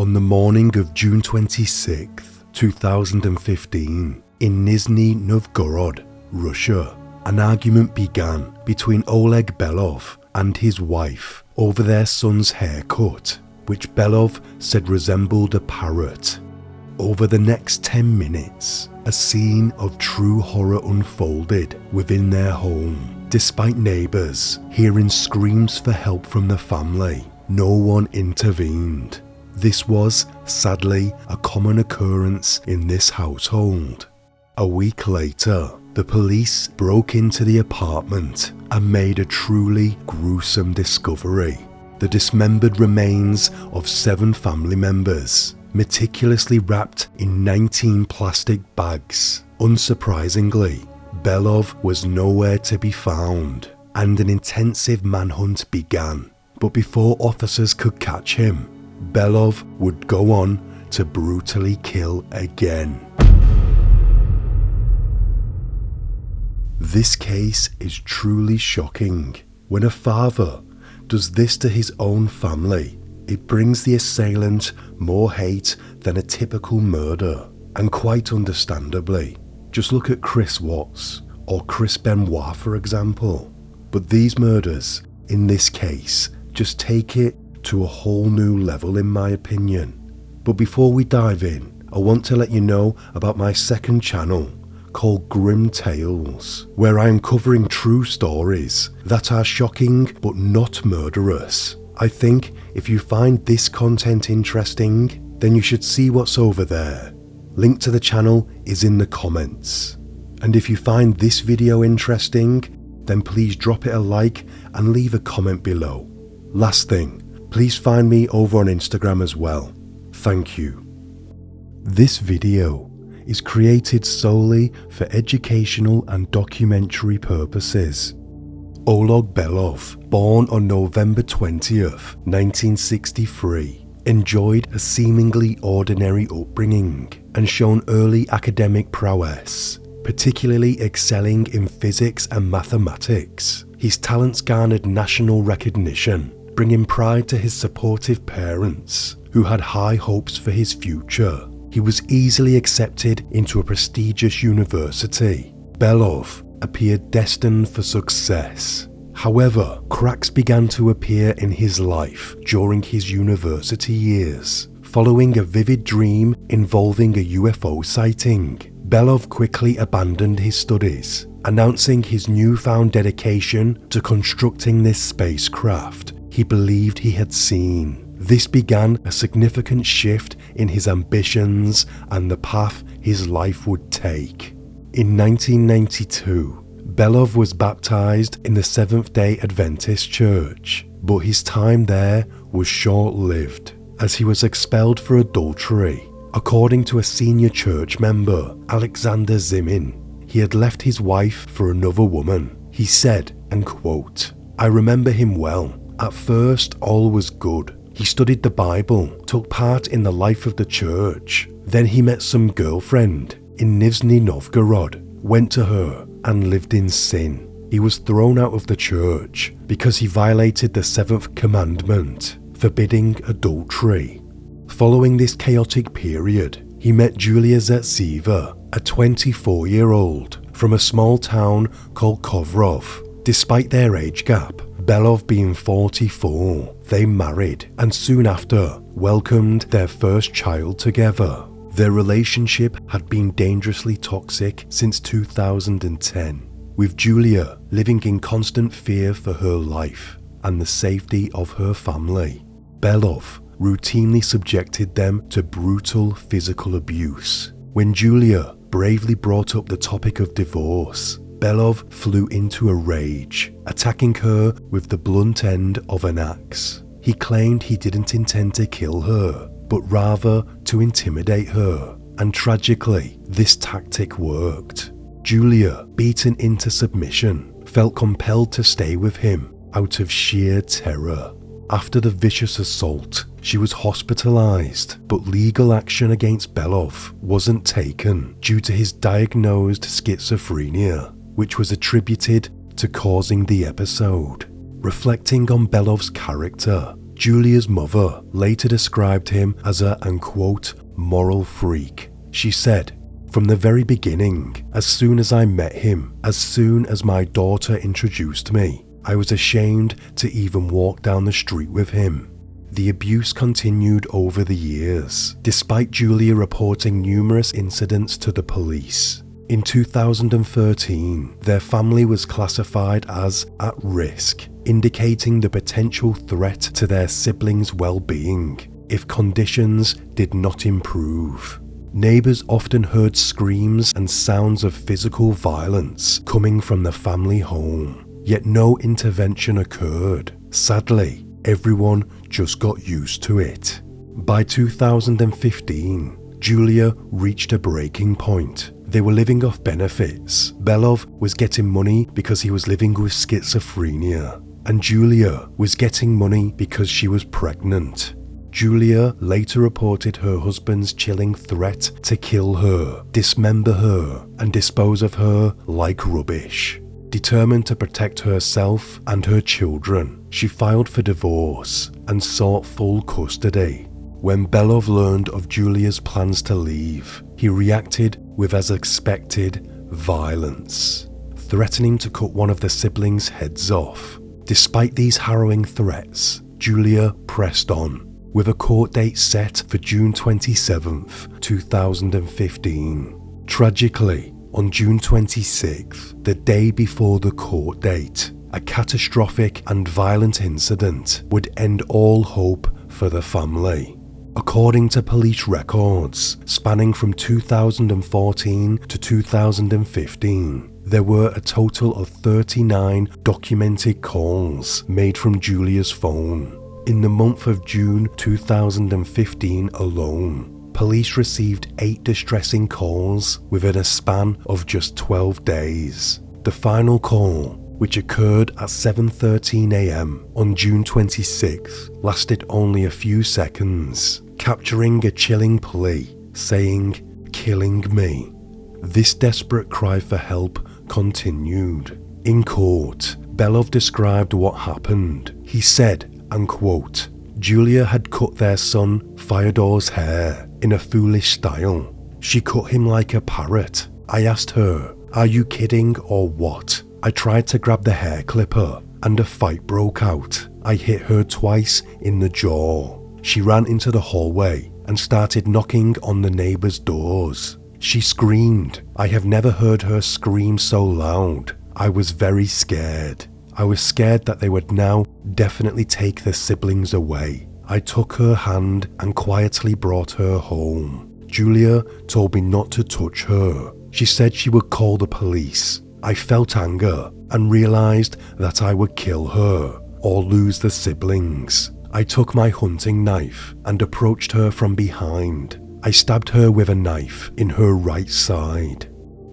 On the morning of June 26, 2015, in Nizhny Novgorod, Russia, an argument began between Oleg Belov and his wife over their son's haircut, which Belov said resembled a parrot. Over the next 10 minutes, a scene of true horror unfolded within their home. Despite neighbours hearing screams for help from the family, no one intervened. This was, sadly, a common occurrence in this household. A week later, the police broke into the apartment and made a truly gruesome discovery. The dismembered remains of 7 family members, meticulously wrapped in 19 plastic bags. Unsurprisingly, Belov was nowhere to be found, and an intensive manhunt began. But before officers could catch him, Belov would go on to brutally kill again. This case is truly shocking. When a father does this to his own family, it brings the assailant more hate than a typical murder. And quite understandably, just look at Chris Watts or Chris Benoit for example. But these murders, in this case, just take it to a whole new level in my opinion. But before we dive in, I want to let you know about my second channel called Grim Tales, where I am covering true stories that are shocking but not murderous. I think if you find this content interesting, then you should see what's over there. Link to the channel is in the comments. And if you find this video interesting, then please drop it a like and leave a comment below. Last thing, please find me over on Instagram as well. Thank you. This video is created solely for educational and documentary purposes. Oleg Belov, born on November 20th, 1963, enjoyed a seemingly ordinary upbringing and shown early academic prowess, particularly excelling in physics and mathematics. His talents garnered national recognition, bringing pride to his supportive parents, who had high hopes for his future. He was easily accepted into a prestigious university. Belov appeared destined for success. However, cracks began to appear in his life during his university years. Following a vivid dream involving a UFO sighting, Belov quickly abandoned his studies, announcing his newfound dedication to constructing this spacecraft he believed he had seen. This began a significant shift in his ambitions and the path his life would take. In 1992, Belov was baptized in the Seventh-day Adventist Church, but his time there was short-lived, as he was expelled for adultery. According to a senior church member, Alexander Zimin, he had left his wife for another woman. He said, and quote, "I remember him well. At first, all was good. He studied the Bible, took part in the life of the church. Then he met some girlfriend in Nizhny Novgorod, went to her, and lived in sin. He was thrown out of the church because he violated the 7th commandment, forbidding adultery. Following this chaotic period, he met Julia Zetseva, a 24-year-old from a small town called Kovrov. Despite their age gap, Belov being 44, they married and soon after welcomed their first child together. Their relationship had been dangerously toxic since 2010, with Julia living in constant fear for her life and the safety of her family. Belov routinely subjected them to brutal physical abuse. When Julia bravely brought up the topic of divorce, Belov flew into a rage, attacking her with the blunt end of an axe. He claimed he didn't intend to kill her, but rather to intimidate her, and tragically, this tactic worked. Julia, beaten into submission, felt compelled to stay with him out of sheer terror. After the vicious assault, she was hospitalized, but legal action against Belov wasn't taken due to his diagnosed schizophrenia, which was attributed to causing the episode. Reflecting on Belov's character, Julia's mother later described him as a, and quote, moral freak. She said, "From the very beginning, as soon as I met him, as soon as my daughter introduced me, I was ashamed to even walk down the street with him." The abuse continued over the years, despite Julia reporting numerous incidents to the police. In 2013, their family was classified as at risk, indicating the potential threat to their siblings' well-being if conditions did not improve. Neighbours often heard screams and sounds of physical violence coming from the family home, yet no intervention occurred. Sadly, everyone just got used to it. By 2015, Julia reached a breaking point. They were living off benefits. Belov was getting money because he was living with schizophrenia, and Julia was getting money because she was pregnant. Julia later reported her husband's chilling threat to kill her, dismember her, and dispose of her like rubbish. Determined to protect herself and her children, she filed for divorce and sought full custody. When Belov learned of Julia's plans to leave, he reacted with, as expected, violence, threatening to cut one of the siblings' heads off. Despite these harrowing threats, Julia pressed on, with a court date set for June 27th, 2015. Tragically, on June 26th, the day before the court date, a catastrophic and violent incident would end all hope for the family. According to police records spanning from 2014 to 2015, there were a total of 39 documented calls made from Julia's phone. In the month of June 2015 alone, police received 8 distressing calls within a span of just 12 days. The final call, which occurred at 7:13 a.m. on June 26th, lasted only a few seconds, capturing a chilling plea saying, "Killing me." This desperate cry for help continued. In court, Belov described what happened. He said, and quote, "Julia had cut their son Fyodor's hair in a foolish style. She cut him like a parrot. I asked her, 'Are you kidding or what?' I tried to grab the hair clipper and a fight broke out. I hit her twice in the jaw. She ran into the hallway and started knocking on the neighbors' doors. She screamed. I have never heard her scream so loud. I was very scared. I was scared that they would now definitely take the siblings away. I took her hand and quietly brought her home. Julia told me not to touch her. She said she would call the police. I felt anger and realized that I would kill her or lose the siblings. I took my hunting knife and approached her from behind. I stabbed her with a knife in her right side."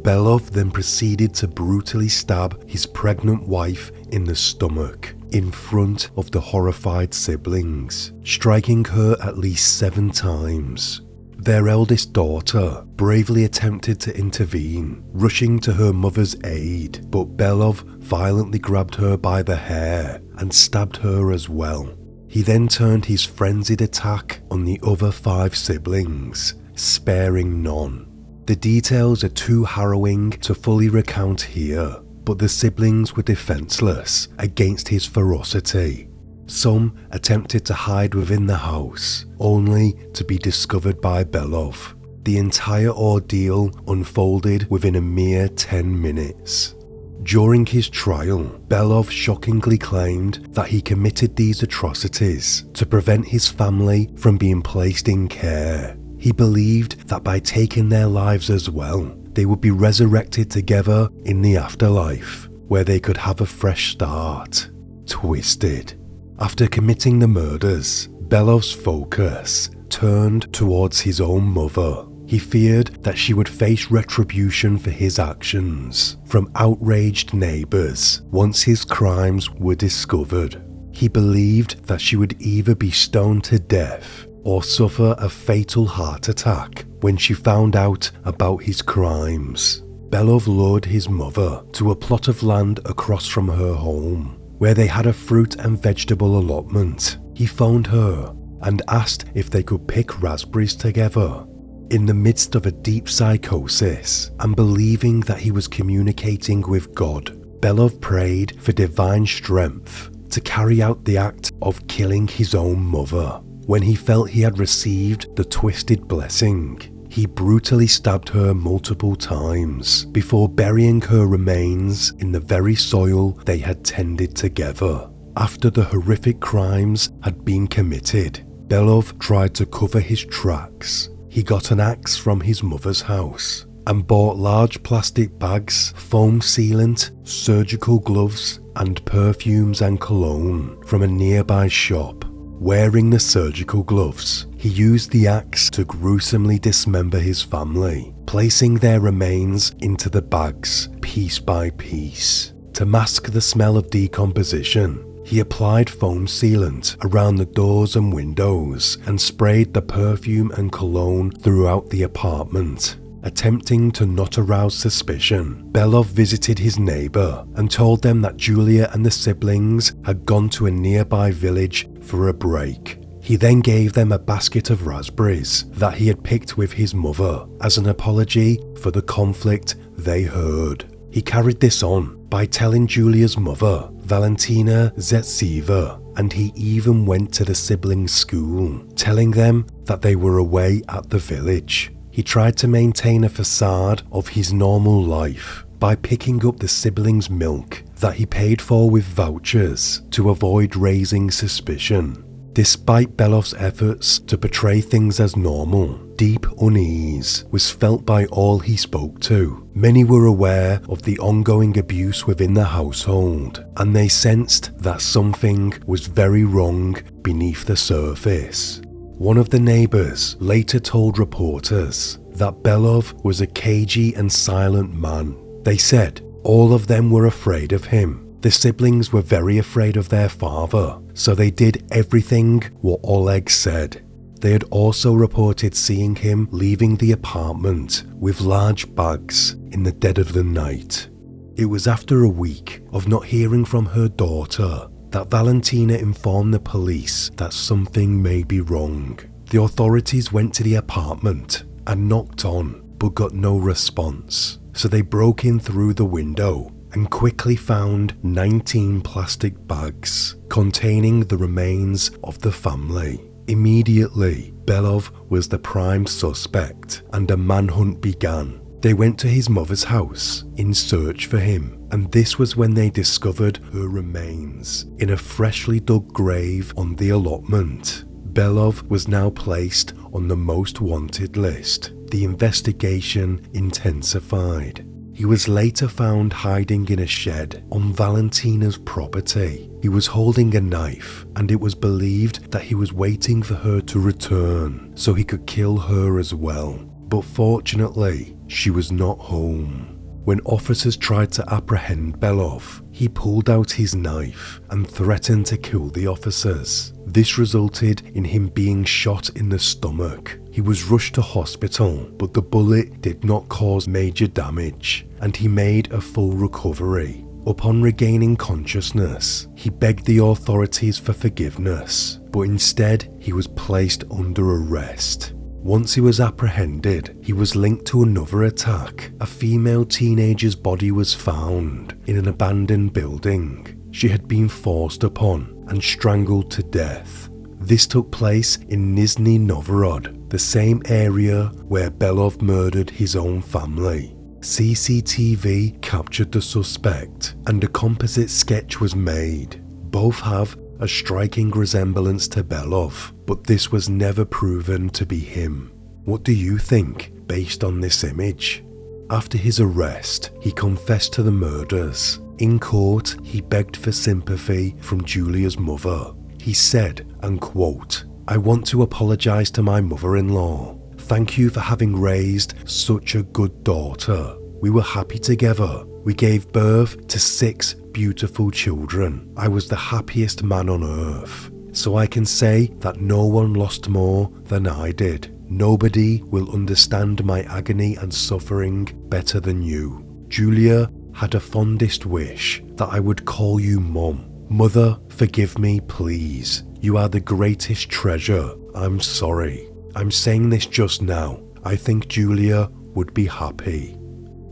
Belov then proceeded to brutally stab his pregnant wife in the stomach in front of the horrified siblings, striking her at least 7 times. Their eldest daughter bravely attempted to intervene, rushing to her mother's aid, but Belov violently grabbed her by the hair and stabbed her as well. He then turned his frenzied attack on the other 5 siblings, sparing none. The details are too harrowing to fully recount here, but the siblings were defenseless against his ferocity. Some attempted to hide within the house, only to be discovered by Belov. The entire ordeal unfolded within a mere 10 minutes. During his trial, Belov shockingly claimed that he committed these atrocities to prevent his family from being placed in care. He believed that by taking their lives as well, they would be resurrected together in the afterlife, where they could have a fresh start. Twisted. After committing the murders, Belov's focus turned towards his own mother. He feared that she would face retribution for his actions from outraged neighbours once his crimes were discovered. He believed that she would either be stoned to death or suffer a fatal heart attack when she found out about his crimes. Belov lured his mother to a plot of land across from her home, where they had a fruit and vegetable allotment. He phoned her and asked if they could pick raspberries together. In the midst of a deep psychosis and believing that he was communicating with God, Belov prayed for divine strength to carry out the act of killing his own mother. When he felt he had received the twisted blessing, he brutally stabbed her multiple times before burying her remains in the very soil they had tended together. After the horrific crimes had been committed, Belov tried to cover his tracks. He got an axe from his mother's house and bought large plastic bags, foam sealant, surgical gloves, and perfumes and cologne from a nearby shop. Wearing the surgical gloves, he used the axe to gruesomely dismember his family, placing their remains into the bags piece by piece. To mask the smell of decomposition, he applied foam sealant around the doors and windows and sprayed the perfume and cologne throughout the apartment. Attempting to not arouse suspicion, Belov visited his neighbor and told them that Julia and the siblings had gone to a nearby village for a break. He then gave them a basket of raspberries that he had picked with his mother as an apology for the conflict they heard. He carried this on by telling Julia's mother, Valentina Zetseva, and he even went to the siblings' school, telling them that they were away at the village. He tried to maintain a facade of his normal life by picking up the siblings' milk that he paid for with vouchers to avoid raising suspicion. Despite Belov's efforts to portray things as normal, deep unease was felt by all he spoke to. Many were aware of the ongoing abuse within the household, and they sensed that something was very wrong beneath the surface. One of the neighbours later told reporters that Belov was a cagey and silent man. They said all of them were afraid of him. The siblings were very afraid of their father, so they did everything what Oleg said. They had also reported seeing him leaving the apartment with large bags in the dead of the night. It was after a week of not hearing from her daughter that Valentina informed the police that something may be wrong. The authorities went to the apartment and knocked on, but got no response. So they broke in through the window and quickly found 19 plastic bags containing the remains of the family. Immediately, Belov was the prime suspect and a manhunt began. They went to his mother's house in search for him, and this was when they discovered her remains in a freshly dug grave on the allotment. Belov was now placed on the most wanted list. The investigation intensified. He was later found hiding in a shed on Valentina's property. He was holding a knife, and it was believed that he was waiting for her to return so he could kill her as well. But fortunately, she was not home. When officers tried to apprehend Belov, he pulled out his knife and threatened to kill the officers. This resulted in him being shot in the stomach. He was rushed to hospital, but the bullet did not cause major damage, and he made a full recovery. Upon regaining consciousness, he begged the authorities for forgiveness, but instead he was placed under arrest. Once he was apprehended, he was linked to another attack. A female teenager's body was found in an abandoned building. She had been forced upon and strangled to death. This took place in Nizhny Novgorod, the same area where Belov murdered his own family. CCTV captured the suspect and a composite sketch was made. Both have a striking resemblance to Belov, but this was never proven to be him. What do you think based on this image? After his arrest, he confessed to the murders. In court, he begged for sympathy from Julia's mother. He said, and quote, "I want to apologize to my mother-in-law. Thank you for having raised such a good daughter. We were happy together. We gave birth to 6 beautiful children. I was the happiest man on earth. So I can say that no one lost more than I did. Nobody will understand my agony and suffering better than you. Julia had a fondest wish that I would call you Mum. Mother, forgive me, please. You are the greatest treasure. I'm sorry. I'm saying this just now. I think Julia would be happy.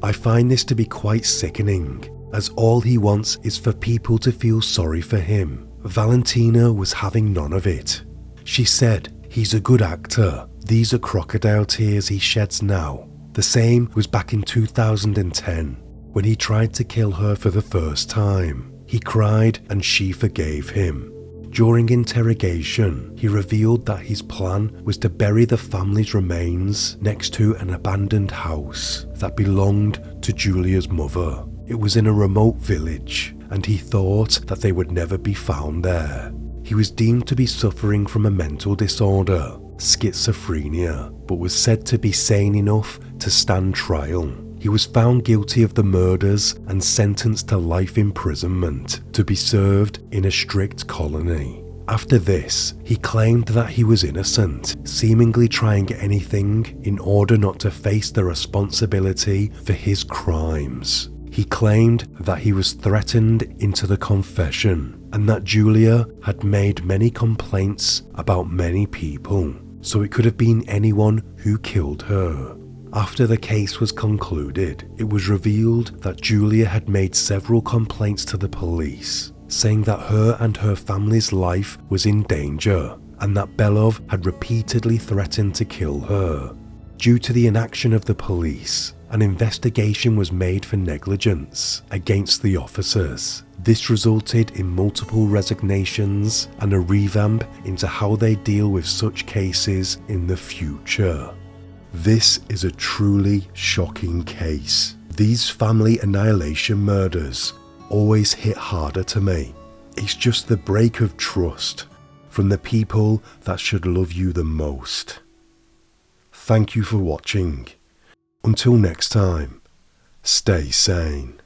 I find this to be quite sickening, as all he wants is for people to feel sorry for him. Valentina was having none of it. She said, he's a good actor. These are crocodile tears he sheds now. The same was back in 2010, when he tried to kill her for the first time. He cried and she forgave him. During interrogation, he revealed that his plan was to bury the family's remains next to an abandoned house that belonged to Julia's mother. It was in a remote village, and he thought that they would never be found there. He was deemed to be suffering from a mental disorder, schizophrenia, but was said to be sane enough to stand trial. He was found guilty of the murders and sentenced to life imprisonment to be served in a strict colony. After this, he claimed that he was innocent, seemingly trying anything in order not to face the responsibility for his crimes. He claimed that he was threatened into the confession and that Julia had made many complaints about many people, so it could have been anyone who killed her. After the case was concluded, it was revealed that Julia had made several complaints to the police, saying that her and her family's life was in danger and that Belov had repeatedly threatened to kill her. Due to the inaction of the police, an investigation was made for negligence against the officers. This resulted in multiple resignations and a revamp into how they deal with such cases in the future. This is a truly shocking case. These family annihilation murders always hit harder to me. It's just the break of trust from the people that should love you the most. Thank you for watching. Until next time, stay sane.